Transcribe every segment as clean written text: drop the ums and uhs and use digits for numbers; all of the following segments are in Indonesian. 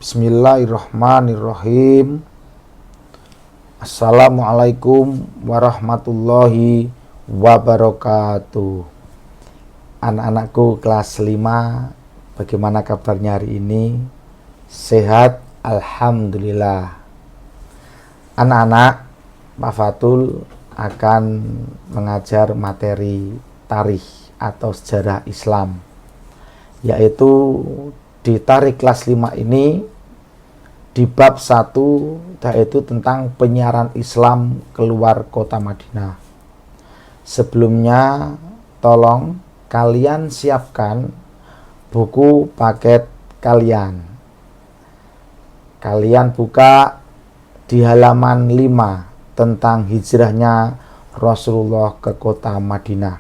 Bismillahirrahmanirrahim. Assalamualaikum warahmatullahi wabarakatuh. Anak-anakku kelas 5, bagaimana kabarnya hari ini? Sehat? Alhamdulillah. Anak-anak, Pak Fatul akan mengajar materi tarikh atau sejarah Islam, yaitu di tarikh kelas 5 ini di bab 1, yaitu tentang penyiaran Islam keluar kota Madinah. Sebelumnya tolong kalian siapkan buku paket kalian. Kalian buka di halaman 5 tentang hijrahnya Rasulullah ke kota Madinah.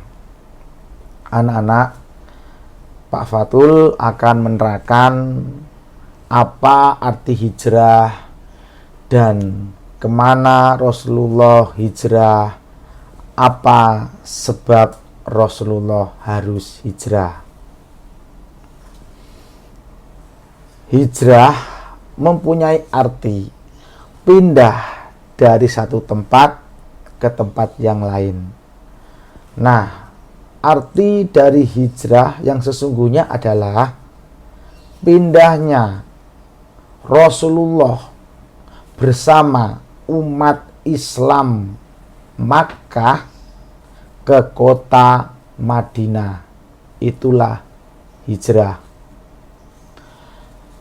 Anak-anak, Pak Fatul akan menerangkan apa arti hijrah dan kemana Rasulullah hijrah, apa sebab Rasulullah harus hijrah. Hijrah mempunyai arti pindah dari satu tempat ke tempat yang lain. Nah, arti dari hijrah yang sesungguhnya adalah pindahnya Rasulullah bersama umat Islam Makkah ke kota Madinah. Itulah hijrah.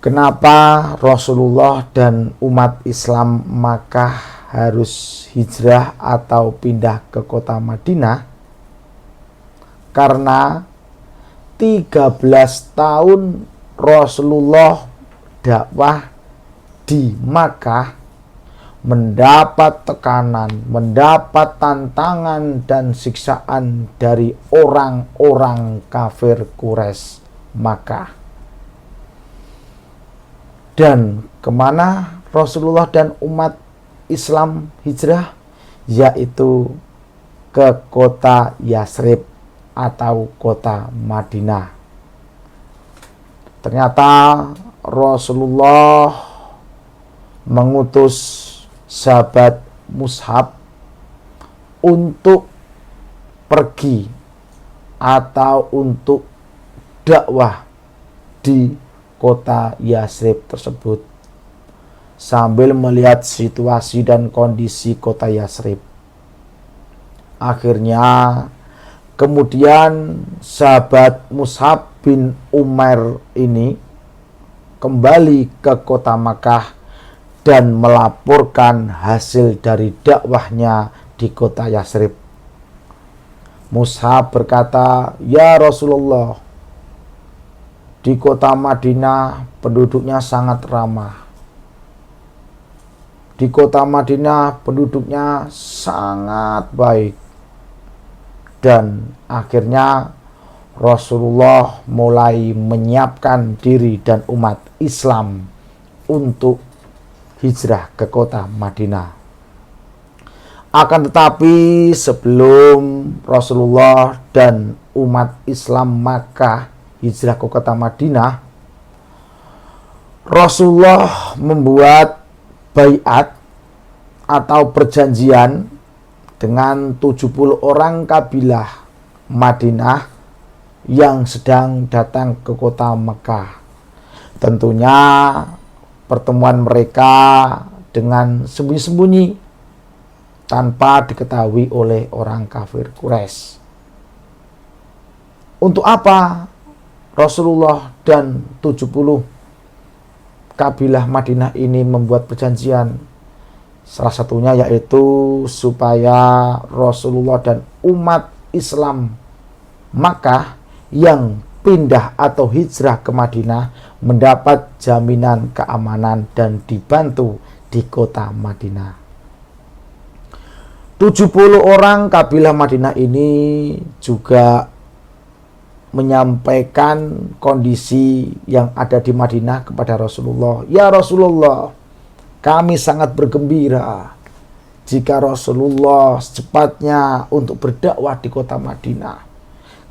Kenapa Rasulullah dan umat Islam Makkah harus hijrah atau pindah ke kota Madinah? Karena 13 tahun Rasulullah dakwah di Makkah mendapat tekanan, mendapat tantangan dan siksaan dari orang-orang kafir Quraisy Makkah. Dan kemana Rasulullah dan umat Islam hijrah? Yaitu ke kota Yasrib atau kota Madinah. Ternyata Rasulullah mengutus sahabat Mus'ab untuk pergi atau untuk dakwah di kota Yasrib tersebut sambil melihat situasi dan kondisi kota Yasrib. Akhirnya kemudian sahabat Mus'ab bin Umair ini kembali ke kota Makkah dan melaporkan hasil dari dakwahnya di kota Yasrib. Mus'ab berkata, "Ya Rasulullah, di kota Madinah penduduknya sangat ramah. Di kota Madinah penduduknya sangat baik." Dan akhirnya Rasulullah mulai menyiapkan diri dan umat Islam untuk hijrah ke kota Madinah. Akan tetapi sebelum Rasulullah dan umat Islam Makkah hijrah ke kota Madinah, Rasulullah membuat baiat atau perjanjian dengan 70 orang kabilah Madinah yang sedang datang ke kota Mekah. Tentunya pertemuan mereka dengan sembunyi-sembunyi tanpa diketahui oleh orang kafir Quraisy. Untuk apa Rasulullah dan 70 kabilah Madinah ini membuat perjanjian? Salah satunya yaitu supaya Rasulullah dan umat Islam Makkah yang pindah atau hijrah ke Madinah mendapat jaminan keamanan dan dibantu di kota Madinah. 70 orang kabilah Madinah ini juga menyampaikan kondisi yang ada di Madinah kepada Rasulullah. "Ya Rasulullah, kami sangat bergembira jika Rasulullah secepatnya untuk berdakwah di kota Madinah.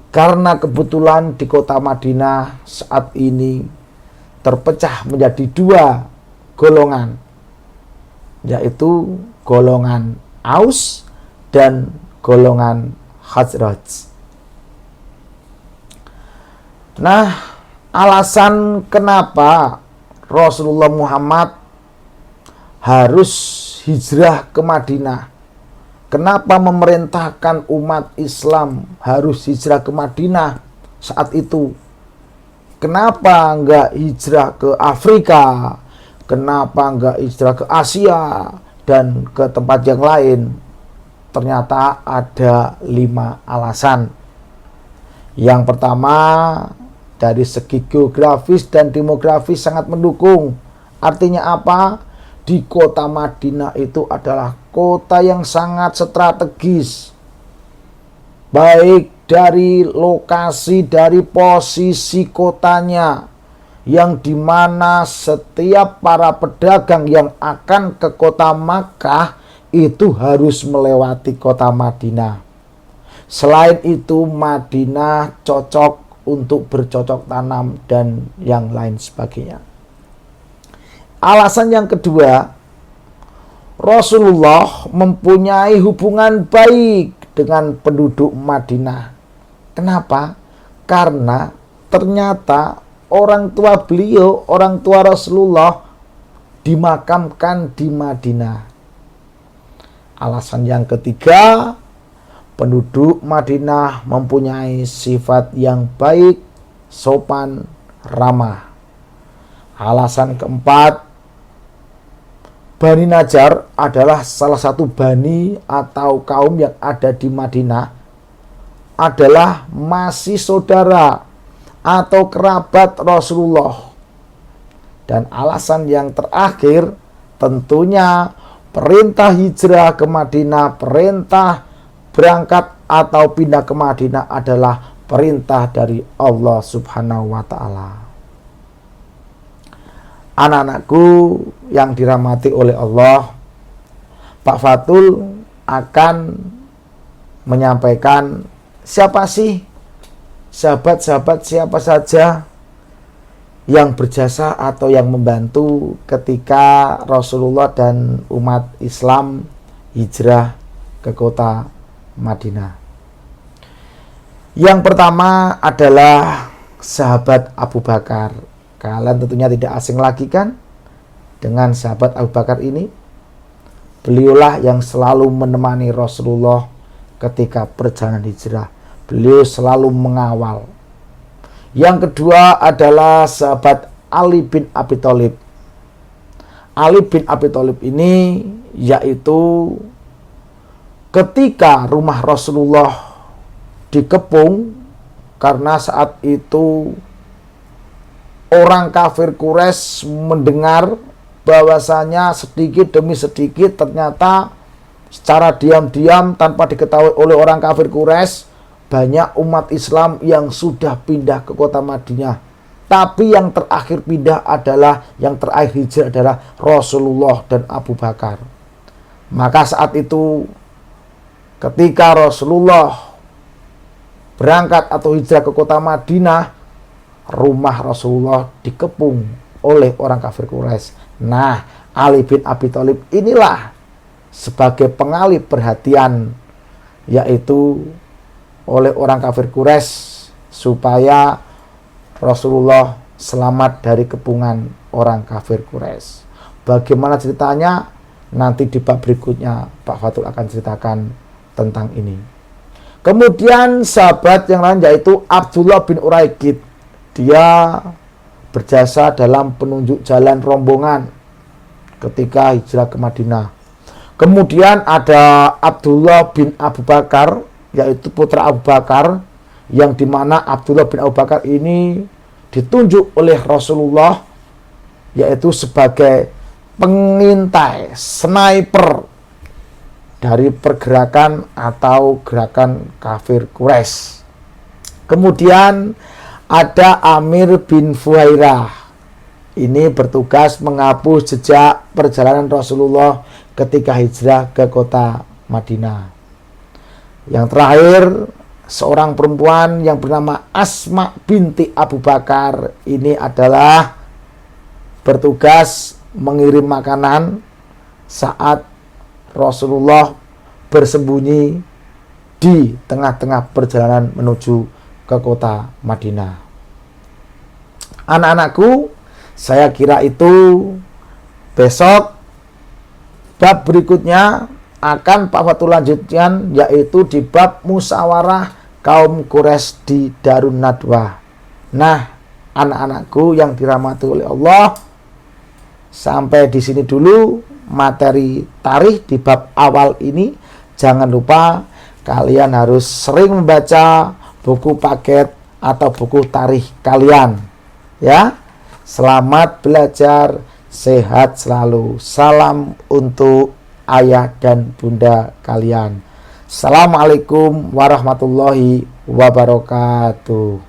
Karena kebetulan di kota Madinah saat ini terpecah menjadi dua golongan, yaitu golongan Aus dan golongan Khazraj. Nah, alasan kenapa Rasulullah Muhammad harus hijrah ke Madinah, kenapa memerintahkan umat Islam harus hijrah ke Madinah saat itu, kenapa enggak hijrah ke Afrika, kenapa enggak hijrah ke Asia dan ke tempat yang lain? Ternyata ada 5 alasan. Yang pertama, dari segi geografis dan demografis sangat mendukung. Artinya apa? Di kota Madinah itu adalah kota yang sangat strategis, baik dari lokasi, dari posisi kotanya, yang dimana setiap para pedagang yang akan ke kota Makkah itu harus melewati kota Madinah. Selain itu, Madinah cocok untuk bercocok tanam dan yang lain sebagainya. Alasan yang kedua, Rasulullah mempunyai hubungan baik dengan penduduk Madinah. Kenapa? Karena ternyata orang tua beliau, orang tua Rasulullah dimakamkan di Madinah. Alasan yang ketiga, penduduk Madinah mempunyai sifat yang baik, sopan, ramah. Alasan keempat, Bani Najjar adalah salah satu bani atau kaum yang ada di Madinah, adalah masih saudara atau kerabat Rasulullah. Dan alasan yang terakhir, tentunya perintah hijrah ke Madinah, perintah berangkat atau pindah ke Madinah adalah perintah dari Allah Subhanahu wa Ta'ala. Anak-anakku yang dirahmati oleh Allah, Pak Fatul akan menyampaikan siapa sih sahabat-sahabat, siapa saja yang berjasa atau yang membantu ketika Rasulullah dan umat Islam hijrah ke kota Madinah. Yang pertama adalah sahabat Abu Bakar. Kalian tentunya tidak asing lagi kan dengan sahabat Abu Bakar ini. Beliaulah yang selalu menemani Rasulullah ketika perjalanan hijrah. Beliau selalu mengawal. Yang kedua adalah sahabat Ali bin Abi Thalib. Ali bin Abi Thalib ini yaitu ketika rumah Rasulullah dikepung, karena saat itu orang kafir Quraisy mendengar bahwasanya sedikit demi sedikit ternyata secara diam-diam tanpa diketahui oleh orang kafir Quraisy banyak umat Islam yang sudah pindah ke kota Madinah. Tapi yang terakhir pindah adalah, yang terakhir hijrah adalah Rasulullah dan Abu Bakar. Maka saat itu ketika Rasulullah berangkat atau hijrah ke kota Madinah, rumah Rasulullah dikepung oleh orang kafir Quraisy. Nah, Ali bin Abi Thalib inilah sebagai pengalih perhatian, yaitu oleh orang kafir Quraisy, supaya Rasulullah selamat dari kepungan orang kafir Quraisy. Bagaimana ceritanya? Nanti di bab berikutnya Pak Fatul akan ceritakan tentang ini. Kemudian sahabat yang lain yaitu Abdullah bin Uraikid. Dia berjasa dalam penunjuk jalan rombongan ketika hijrah ke Madinah. Kemudian ada Abdullah bin Abu Bakar, yaitu putra Abu Bakar, yang dimana Abdullah bin Abu Bakar ini ditunjuk oleh Rasulullah yaitu sebagai pengintai, sniper dari pergerakan atau gerakan kafir Quraisy. Kemudian ada Amir bin Fuhairah. Ini bertugas menghapus jejak perjalanan Rasulullah ketika hijrah ke kota Madinah. Yang terakhir, seorang perempuan yang bernama Asma binti Abu Bakar. Ini adalah bertugas mengirim makanan saat Rasulullah bersembunyi di tengah-tengah perjalanan menuju ke kota Madinah. Anak-anakku, saya kira itu besok bab berikutnya akan Pak Fatul lanjutkan, yaitu di bab musyawarah kaum Quraisy di Darun Nadwah. Nah, anak-anakku yang dirahmati oleh Allah, sampai di sini dulu materi tarikh di bab awal ini. Jangan lupa kalian harus sering membaca buku paket atau buku tarikh kalian. Ya, selamat belajar, sehat selalu. Salam untuk ayah dan bunda kalian. Assalamualaikum warahmatullahi wabarakatuh.